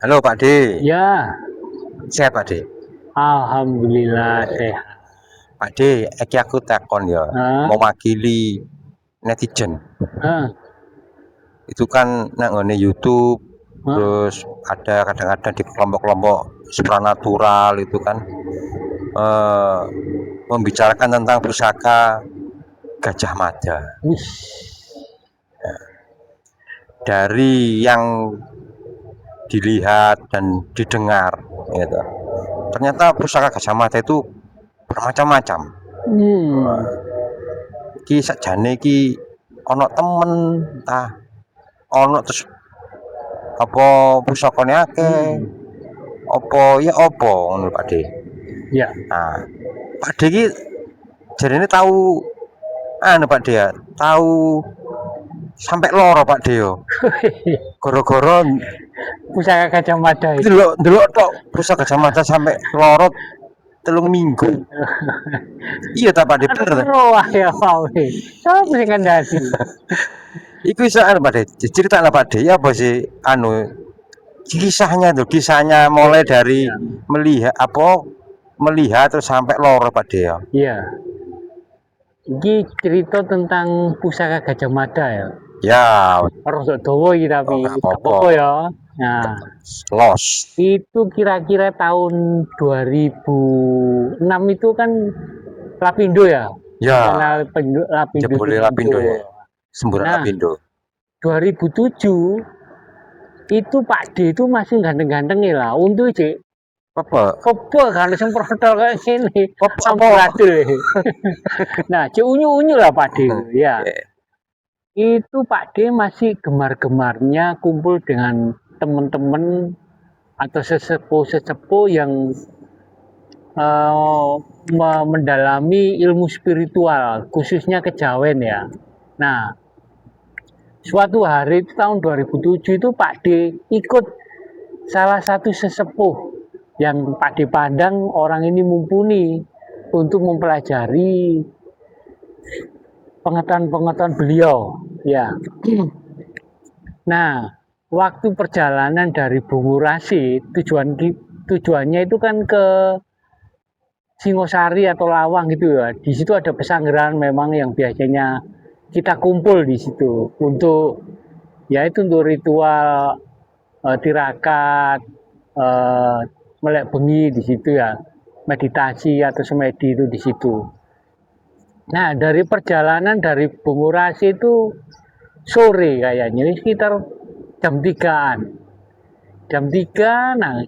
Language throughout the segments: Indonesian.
Halo Pak D, Ya, sehat Pak D. alhamdulillah sehat. Pak D, iki aku takon ya, Hah? mewakili netizen. Hah? Itu kan nang ngone YouTube, Hah? terus ada kadang-kadang di kelompok-kelompok supranatural itu kan eh, membicarakan tentang pusaka Gajah Mada. Wis. Dari yang dilihat dan didengar, gitu. Ternyata pusaka Gajah Mada itu bermacam-macam. Hmm. Ki sakjane ki ana temen entah ana terus apa pusakane akeh Hmm. apa ngono Pak D. Ya. Nah, Pak D ki jarene tahu anu Pak D ya, tahu sampai loro Pak D yo. Gara-gara Pusaka Gajah Mada itu. ndelok tok pusaka Gajah Mada sampai loro 3 minggu. Iya ta Pak D bener ta? Roh ya mau nih. Siapa sih kandhani? Iku iso anu Pak D, diceritakno Pak D ya apa sih anu kisahnya tuh, kisahnya mulai dari Ya. melihat terus sampai loro Pak D ya. Iya. Ini cerita tentang pusaka Gajah Mada ya. Ya, Rada dawa iki tapi nggak gak apa-apa. apa-apa ya. Nah, Los. itu kira-kira tahun 2006 itu kan Lapindo ya. Ya, Lapindo jebule Lapindo ya. Semburan Nah, Lapindo. 2007 itu Pak D itu masih ganteng-ganteng lah. Untuk cek Apa? apa kan sing protol kayak gini. Apa? Amburadul. Nah, cek unyu-unyu lah Pak D. Ya. Itu Pak D masih gemar-gemarnya kumpul dengan teman-teman atau sesepuh-sesepuh yang mendalami ilmu spiritual, khususnya kejawen ya. Nah, suatu hari itu tahun 2007 itu Pak D ikut salah satu sesepuh yang Pak D pandang orang ini mumpuni untuk mempelajari pengetahuan-pengetahuan beliau. Ya. Nah, waktu perjalanan dari Bungurasi, tujuannya itu kan ke Singosari atau Lawang gitu ya. Di situ ada pesanggeran memang yang biasanya kita kumpul di situ untuk ya itu untuk ritual tirakat, eh, melek bengi di situ ya, meditasi atau semedi itu di situ. Nah, dari perjalanan dari Bungurasi itu sore kayaknya, ini sekitar jam 3-an. Jam 3, nah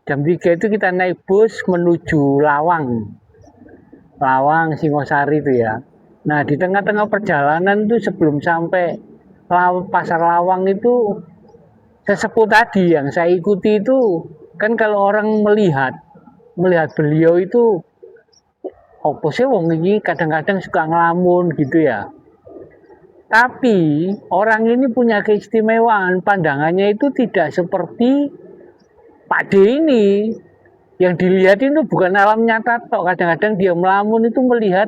jam 3 itu kita naik bus menuju Lawang. Lawang, Singosari itu ya. Nah, di tengah-tengah perjalanan itu sebelum sampai pasar Lawang itu sesepuh tadi yang saya ikuti itu kan kalau orang melihat beliau itu apa sih wong ini kadang-kadang suka ngelamun gitu ya. Tapi orang ini punya keistimewaan, pandangannya itu tidak seperti Pak D ini. Yang dilihat itu bukan alam nyata tok, kadang-kadang dia melamun itu melihat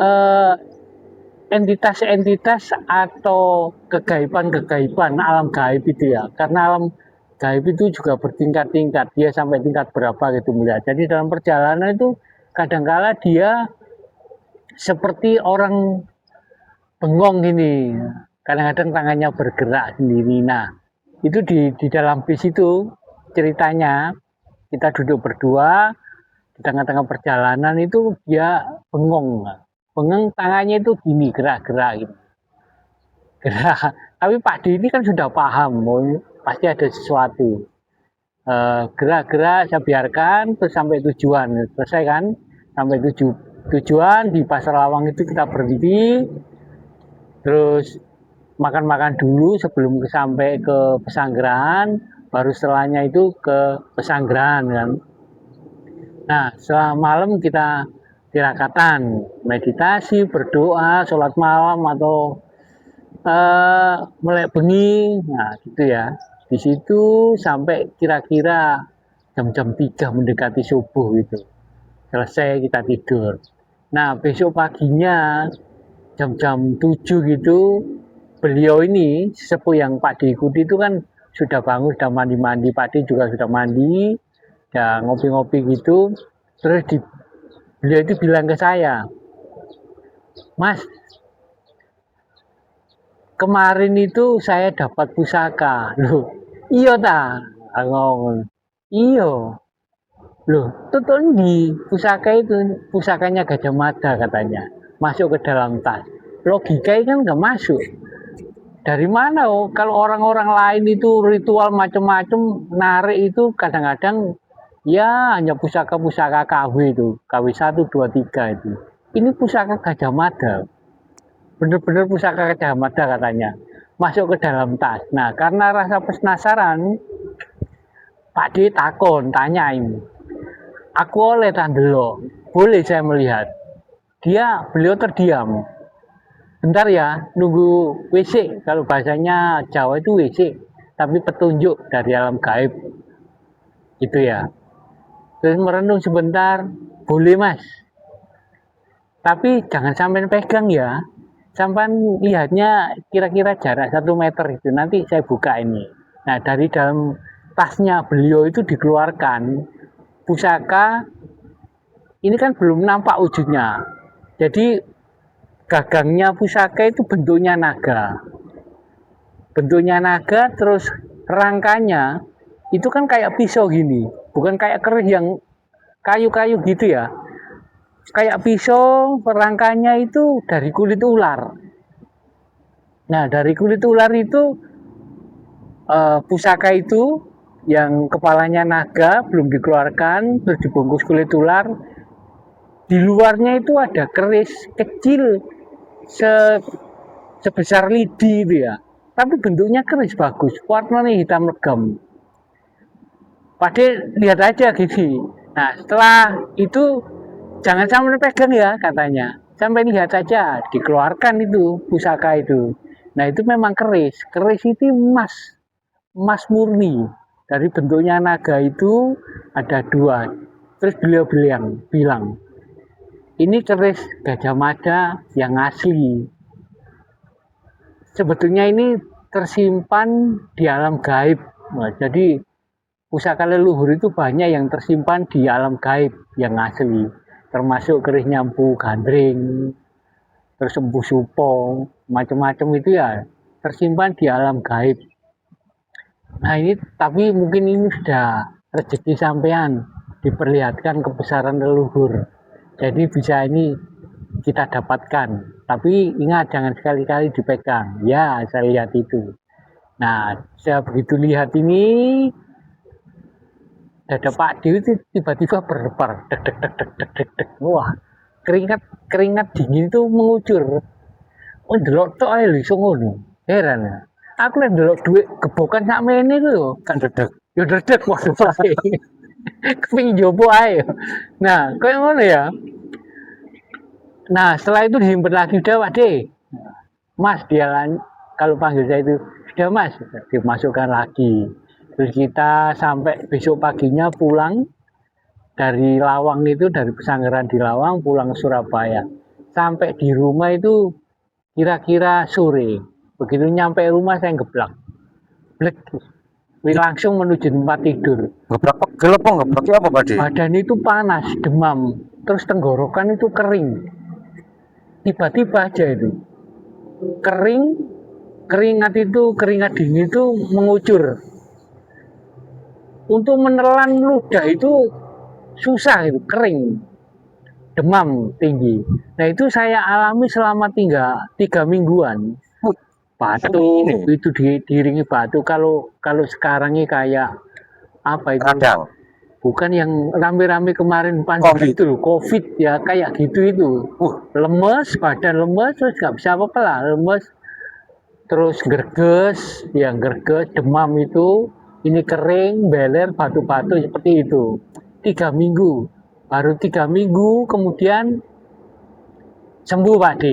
eh, entitas-entitas atau kegaiban-kegaiban alam gaib itu ya. Karena alam gaib itu juga bertingkat-tingkat, dia sampai tingkat berapa gitu melihat. Jadi dalam perjalanan itu kadangkala dia seperti orang bengong ini, kadang-kadang tangannya bergerak sendiri. Nah, itu di dalam bis itu ceritanya kita duduk berdua di tengah-tengah perjalanan itu dia bengong, bengong tangannya itu gini gerak-gerak gitu. Gerak. Tapi Pak D ini kan sudah paham, oh, pasti ada sesuatu. Gerak-gerak saya biarkan terus sampai tujuan, selesai kan? Sampai tujuan di Pasar Lawang itu kita berhenti, terus makan-makan dulu sebelum sampai ke pesanggeran, baru setelahnya itu ke pesanggeran kan. Nah, setelah malam kita tirakatan, meditasi, berdoa, sholat malam atau melek bengi, nah gitu ya. Di situ sampai kira-kira jam-jam 3 mendekati subuh gitu. Selesai kita tidur. Nah, besok paginya jam-jam 7 gitu, beliau ini sesepuh yang Pak diikuti itu kan sudah bangun, sudah mandi-mandi, Pak D juga sudah mandi, ya ngopi-ngopi gitu. Terus beliau itu bilang ke saya, Mas, kemarin itu saya dapat pusaka. Loh, iya ta? Aku ngomong, iya. Loh, tutul di pusaka itu, pusakanya Gajah Mada katanya, masuk ke dalam tas. Logika kan nggak masuk. Dari mana? Oh, kalau orang-orang lain itu ritual macam-macam, narik itu kadang-kadang ya hanya pusaka-pusaka KW itu, KW 1, 2, 3 itu. Ini pusaka Gajah Mada, bener-bener pusaka Gajah Mada katanya, masuk ke dalam tas. Nah, karena rasa penasaran, Pak D takon, tanyain, aku oleh tandelo, boleh saya melihat? Beliau terdiam. Bentar ya, nunggu WC. Kalau bahasanya Jawa itu WC, tapi petunjuk dari alam gaib. Gitu ya. Terus merenung sebentar, boleh Mas. Tapi jangan sampai pegang ya. Sampai lihatnya kira-kira jarak 1 meter itu. Nanti saya buka ini. Nah, dari dalam tasnya beliau itu dikeluarkan pusaka. Ini kan belum nampak wujudnya. Jadi gagangnya pusaka itu bentuknya naga. Bentuknya naga, terus rangkanya itu kan kayak pisau gini. Bukan kayak keris yang kayu-kayu gitu ya. Kayak pisau, rangkanya itu dari kulit ular. Nah, dari kulit ular itu pusaka itu yang kepalanya naga belum dikeluarkan, terus dibungkus kulit ular. Di luarnya itu ada keris kecil sebesar lidi itu ya. Tapi bentuknya keris bagus, warnanya hitam legam. Pade lihat aja gini. Nah, setelah itu jangan sampai pegang ya katanya. Sampai lihat saja, dikeluarkan itu pusaka itu. Nah, itu memang keris. Keris itu emas, emas murni. Dari bentuknya naga itu ada 2. Terus beliau bilang, ini keris Gajah Mada yang asli. Sebetulnya ini tersimpan di alam gaib. Nah, jadi pusaka leluhur itu banyak yang tersimpan di alam gaib yang asli, termasuk keris nyampu gandring, terus empu supong, macam-macam itu ya tersimpan di alam gaib. Nah ini tapi mungkin ini sudah rezeki sampean, diperlihatkan kebesaran leluhur, jadi bisa ini kita dapatkan. Tapi ingat jangan sekali-kali dipegang. Ya saya lihat itu. Nah saya begitu lihat ini, dada Pak Dewi itu tiba-tiba berdebar, deg deg deg deg deg deg deg. Wah, keringat dingin itu mengucur. Oh, delok tok ae lho iso ngono. Heran ya. Aku lek delok duit gebokan sak mene lho, Kan dedek. ya dedeg waduh ae. Kepingin jopo ae. Nah, kayak ngono ya. Nah, setelah itu disimpan lagi udah Pak De. Mas dia kalau panggil saya itu, sudah Mas, dimasukkan lagi. Terus kita sampai besok paginya pulang dari Lawang itu, dari Pesanggeran di Lawang pulang ke Surabaya. Sampai di rumah itu kira-kira sore. Begitu nyampe rumah saya geblak. Blek. Langsung menuju tempat tidur. Ngeblak pegel apa ngeblak apa Pak De? Badan itu panas, demam. Terus tenggorokan itu kering. Tiba-tiba aja itu. Kering, keringat dingin itu mengucur. Untuk menelan ludah itu susah itu, kering, demam tinggi. Nah itu saya alami selama 3 mingguan. Batuk itu diiringi batuk. Kalau sekarang ini kayak apa itu? Radang. Bukan yang rame-rame kemarin pandemi itu loh, COVID ya kayak gitu itu. Lemes, badan lemes, terus nggak bisa apa-apa lah, lemes. Terus gerges, yang gerges, demam itu. Ini kering, beler, batu-batu seperti itu. 3 minggu. Baru 3 minggu kemudian sembuh Pak D.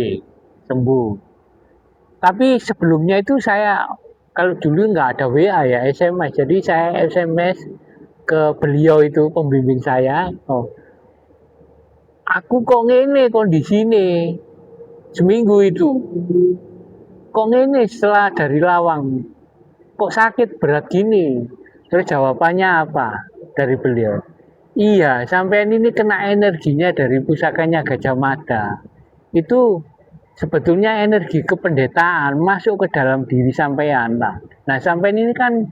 Sembuh. Tapi sebelumnya itu saya, kalau dulu nggak ada WA ya, SMS. Jadi saya SMS ke beliau itu, pembimbing saya. Oh, aku kok ngene kondisi ini. Seminggu itu. Kok ngene setelah dari Lawang. kok sakit berat gini? Terus jawabannya apa dari beliau? Iya, sampean ini kena energinya dari pusakanya Gajah Mada. Itu sebetulnya energi kependetaan masuk ke dalam diri sampean lah. Nah, sampean ini kan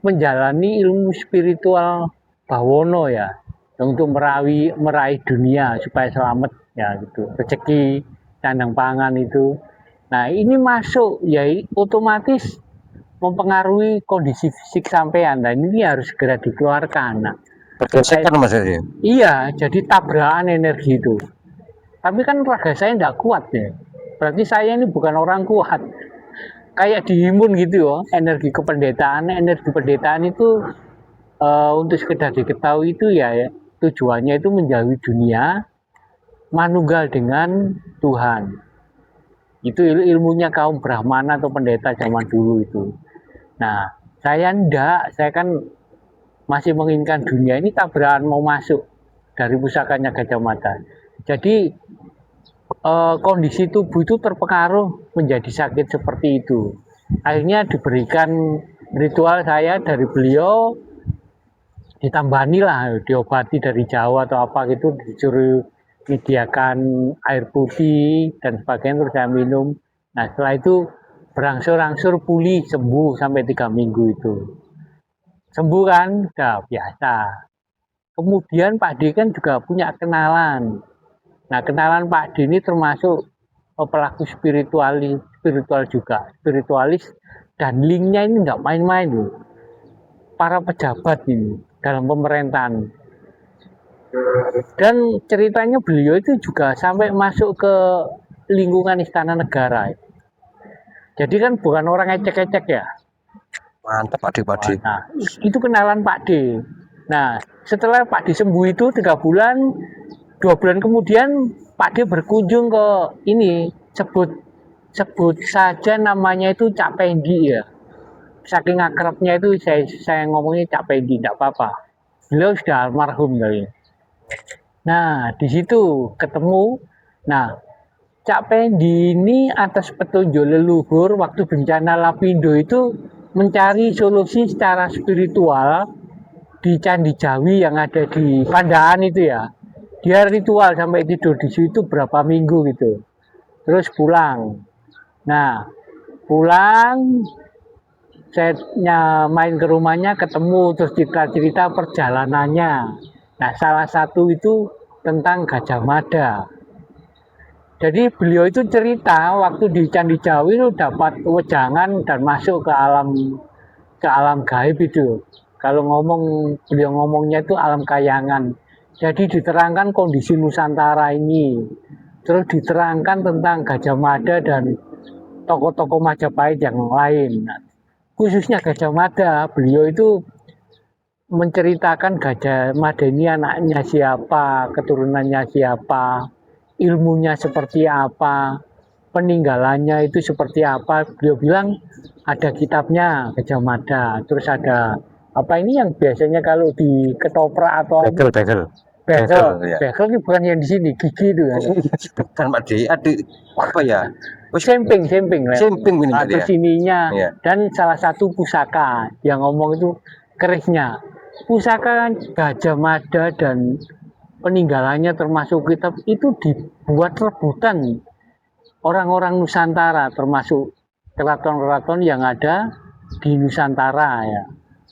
menjalani ilmu spiritual Bawono ya, untuk meraih dunia supaya selamat ya gitu. Rezeki, sandang pangan itu. Nah, ini masuk ya otomatis mempengaruhi kondisi fisik sampean. Dan ini harus segera dikeluarkan. Nah, Bergesekan Mas ya. iya, jadi tabrakan energi itu. Tapi kan raga saya tidak kuat ya. Berarti saya ini bukan orang kuat. Kayak diimun gitu ya, energi pendetaan itu untuk sekedar diketahui itu ya tujuannya itu menjauhi dunia, manunggal dengan Tuhan. Itu ilmunya kaum Brahmana atau pendeta zaman dulu itu. Nah, saya enggak, saya kan masih menginginkan dunia ini tabrakan mau masuk dari pusakanya Gajah Mada. Jadi kondisi tubuh itu terpengaruh menjadi sakit seperti itu. Akhirnya diberikan ritual saya dari beliau, ditambani lah, diobati dari Jawa atau apa gitu, disuruh menyediakan air putih dan sebagainya, terus saya minum. Nah, setelah itu berangsur-angsur pulih, sembuh sampai 3 minggu itu. Sembuh kan, udah biasa. Kemudian Pak D kan juga punya kenalan. Nah, kenalan Pak D ini termasuk pelaku spiritual juga, spiritualis, dan linknya ini nggak main-main loh. Para pejabat ini dalam pemerintahan. Dan ceritanya beliau itu juga sampai masuk ke lingkungan istana negara. Jadi kan bukan orang ecek-ecek ya. Mantap Pak D. Nah, itu kenalan Pak D. Nah, setelah Pak D sembuh itu 3 bulan, 2 bulan kemudian Pak D berkunjung ke ini, sebut saja namanya itu Cak Pendi ya. Saking akrabnya itu saya ngomongnya Cak Pendi, tidak apa-apa. Beliau sudah almarhum kali. Nah, di situ ketemu. Nah, Cak Pendi ini atas petunjuk leluhur waktu bencana Lapindo itu mencari solusi secara spiritual di Candi Jawi yang ada di Pandaan itu ya. Dia ritual sampai tidur di situ berapa minggu gitu. Terus pulang. Nah, pulang saya main ke rumahnya, ketemu, terus cerita-cerita perjalanannya. Nah, salah satu itu tentang Gajah Mada. Jadi beliau itu cerita waktu di Candi Jawi itu dapat wejangan dan masuk ke alam gaib itu. Kalau beliau ngomongnya itu alam kayangan. Jadi diterangkan kondisi Nusantara ini. Terus diterangkan tentang Gajah Mada dan tokoh-tokoh Majapahit yang lain. Nah, khususnya Gajah Mada, beliau itu menceritakan Gajah Mada ini anaknya siapa, keturunannya siapa, ilmunya seperti apa, peninggalannya itu seperti apa. Beliau bilang ada kitabnya Gajah Mada, terus ada apa ini yang biasanya kalau di ketoprak atau Bagel. Bagel ini bukan yang di sini, gigi itu kan. Bukan Pak D, apa ya? Semping ini atau ya. sininya. Iya. Dan salah satu pusaka yang ngomong itu kerisnya. Pusaka Gajah Mada dan peninggalannya termasuk kitab itu dibuat rebutan orang-orang Nusantara, termasuk keraton-keraton yang ada di Nusantara ya.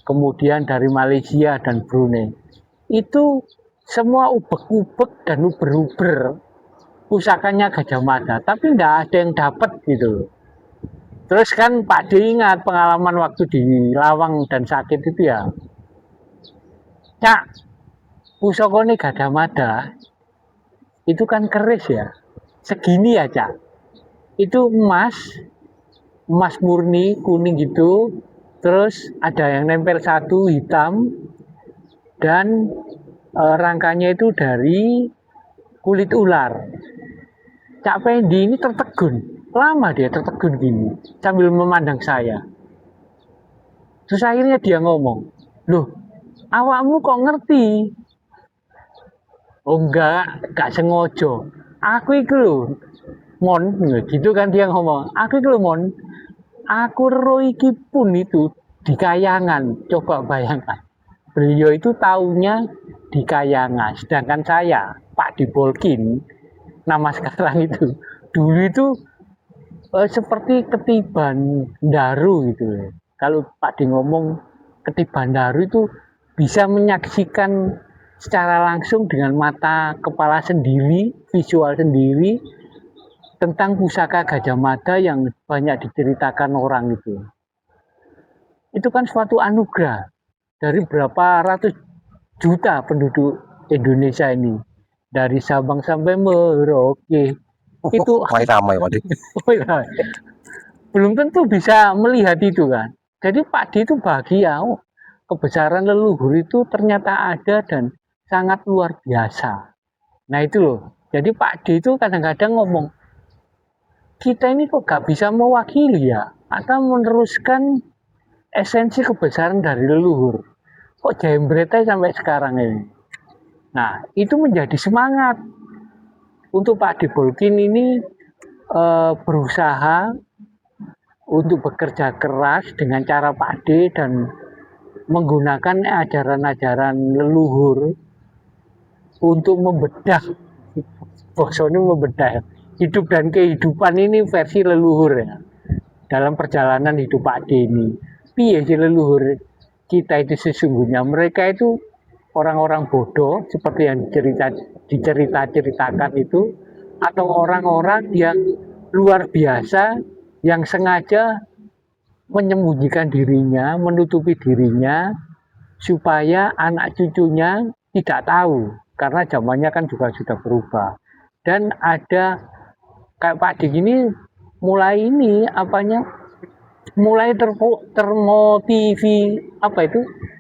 Kemudian dari Malaysia dan Brunei. Itu semua ubek-ubek dan uber-uber pusakanya Gajah Mada, tapi tidak ada yang dapat gitu. Terus kan Pak D ingat pengalaman waktu di Lawang dan sakit itu ya. Cak, pusaka ini Gajah Mada itu kan keris ya, segini ya Cak. Itu emas murni kuning gitu, terus ada yang nempel satu hitam dan rangkanya itu dari kulit ular. Cak Pendi ini tertegun, lama dia tertegun gini sambil memandang saya. Terus akhirnya dia ngomong, loh awakmu kok ngerti? Oh enggak sengaja. Aku itu loh, Mon, gitu kan dia ngomong. Aku itu loh Mon, aku ro iki pun itu di Kayangan. Coba bayangkan. Beliau itu taunya di Kayangan. Sedangkan saya, Pak Dibolkin, nama sekarang itu, dulu itu seperti Ketiban Daru gitu loh. Kalau Pak Di ngomong Ketiban Daru itu bisa menyaksikan secara langsung dengan mata kepala sendiri, visual sendiri tentang pusaka Gajah Mada yang banyak diceritakan orang itu. Itu kan suatu anugerah dari berapa ratus juta penduduk Indonesia ini. Dari Sabang sampai Merauke. Itu ramai Pak De. belum tentu bisa melihat itu kan. Jadi Pak D itu bahagia. Oh, kebesaran leluhur itu ternyata ada dan sangat luar biasa. Nah itu loh. Jadi Pak D itu kadang-kadang ngomong, kita ini kok gak bisa mewakili ya, atau meneruskan esensi kebesaran dari leluhur. Kok jembret aja sampai sekarang ini. Nah itu menjadi semangat untuk Pak Dibolkin ini berusaha untuk bekerja keras dengan cara Pak D dan menggunakan ajaran-ajaran leluhur untuk membedah, bosone membedah hidup dan kehidupan ini versi leluhur ya. Dalam perjalanan hidup Pak D ini, piye sih leluhur kita itu sesungguhnya? Mereka itu orang-orang bodoh seperti yang diceritakan itu, atau orang-orang yang luar biasa yang sengaja menyembunyikan dirinya, menutupi dirinya supaya anak cucunya tidak tahu, karena zamannya kan juga sudah berubah. Dan ada kayak Pak Dik ini mulai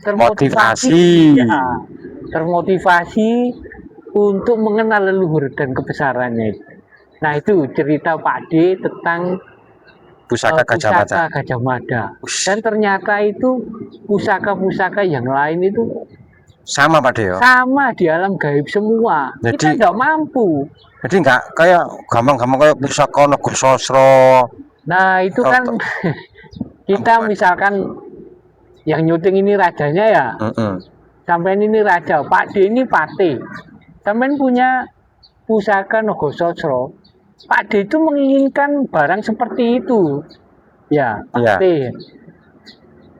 Motivasi. ya, termotivasi untuk mengenal leluhur dan kebesarannya itu. Nah itu cerita Pak D tentang Pusaka Gajah Mada. pusaka Gajah Mada. Dan ternyata itu pusaka-pusaka yang lain itu Sama Pak De ya. sama di alam gaib semua. Kita Jadi nggak mampu. jadi nggak kayak gampang-gampang kayak pusaka Naga Sasra. Nah itu kan kita misalkan yang nyuting ini rajanya ya, sampean ini raja, Pak D ini pate. Sampean punya pusaka Naga Sasra. Pak D itu menginginkan barang seperti itu. Ya, Pak D.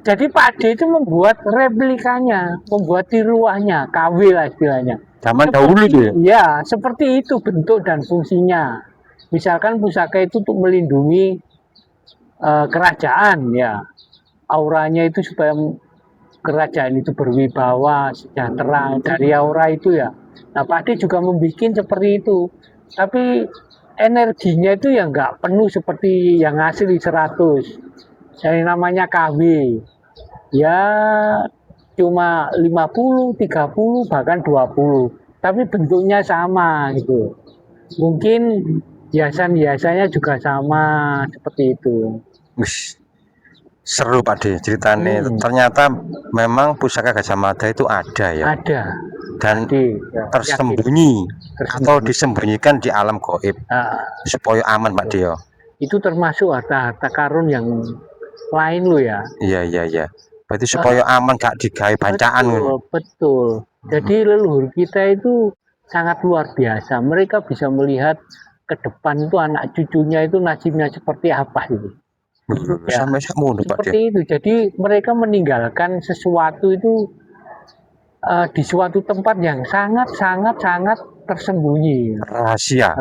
Jadi Pak D itu membuat replikanya, membuat tiruannya, KW lah istilahnya. Zaman dahulu itu ya? Ya, seperti itu bentuk dan fungsinya. Misalkan pusaka itu untuk melindungi kerajaan ya. Auranya itu supaya kerajaan itu berwibawa, sejahtera dari aura itu ya. Nah, Pak D juga membuat seperti itu. Tapi energinya itu ya nggak penuh seperti yang asli 100. Yang namanya KW. Ya cuma 50, 30, bahkan 20. Tapi bentuknya sama gitu. Mungkin hiasan-hiasannya juga sama seperti itu. Wih, seru Pak De ceritanya. Ternyata memang pusaka Gajah Mada itu ada ya. Ada. Dan tersembunyi atau disembunyikan di alam gaib supaya aman Pak De. Itu termasuk harta karun yang lain lo ya. Iya. Berarti supaya aman gak digawe bancaan. Betul. Jadi leluhur kita itu sangat luar biasa. Mereka bisa melihat ke depan itu anak cucunya itu nasibnya seperti apa itu. Ya, seperti itu. Jadi mereka meninggalkan sesuatu itu di suatu tempat yang sangat tersembunyi. Rahasia.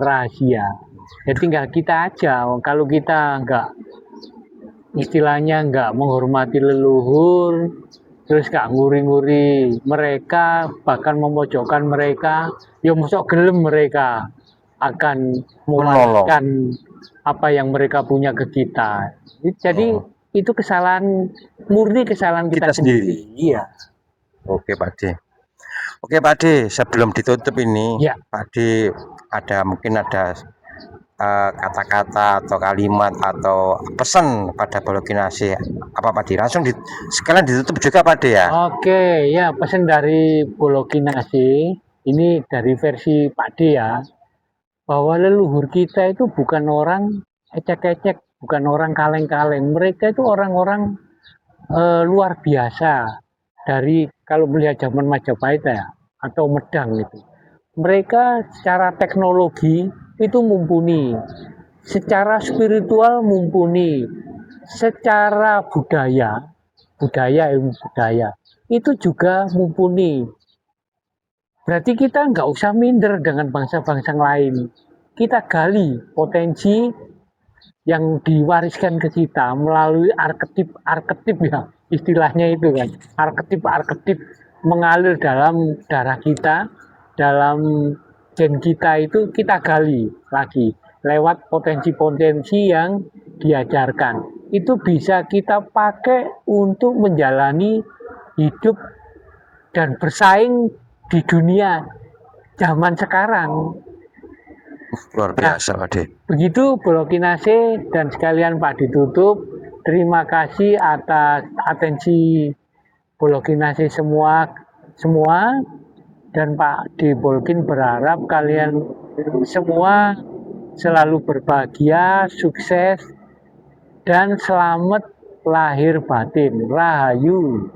Ya tinggal kita aja. Kalau kita istilahnya nggak menghormati leluhur, terus nggak nguri-nguri mereka, bahkan memojokkan mereka, ya mosok gelem mereka akan mewariskan apa yang mereka punya ke kita. Jadi itu murni kesalahan kita sendiri. Iya. Oke Pak De, sebelum ditutup ini, ya. Pak De mungkin ada kata-kata atau kalimat atau pesan pada Bolokinase apa Pak De? Langsung sekalian ditutup juga Pak De ya. Oke, ya pesan dari Bolokinase ini dari versi Pak De ya, bahwa leluhur kita itu bukan orang ecek-ecek, bukan orang kaleng-kaleng. Mereka itu orang-orang luar biasa dari kalau melihat zaman Majapahit ya atau Medang itu. Mereka secara teknologi itu mumpuni, secara spiritual mumpuni, secara ilmu budaya itu juga mumpuni. Berarti kita nggak usah minder dengan bangsa-bangsa lain. Kita gali potensi yang diwariskan ke kita melalui arketip ya, istilahnya itu kan. Arketip mengalir dalam darah kita, dalam gen kita itu kita gali lagi lewat potensi-potensi yang diajarkan. Itu bisa kita pakai untuk menjalani hidup dan bersaing di dunia zaman sekarang. Luar biasa Pak De. Begitu Bolokinase dan sekalian Pak ditutup. Terima kasih atas atensi Bolokinase semua dan Pak D Bolkin berharap kalian semua selalu berbahagia, sukses dan selamat lahir batin. Rahayu.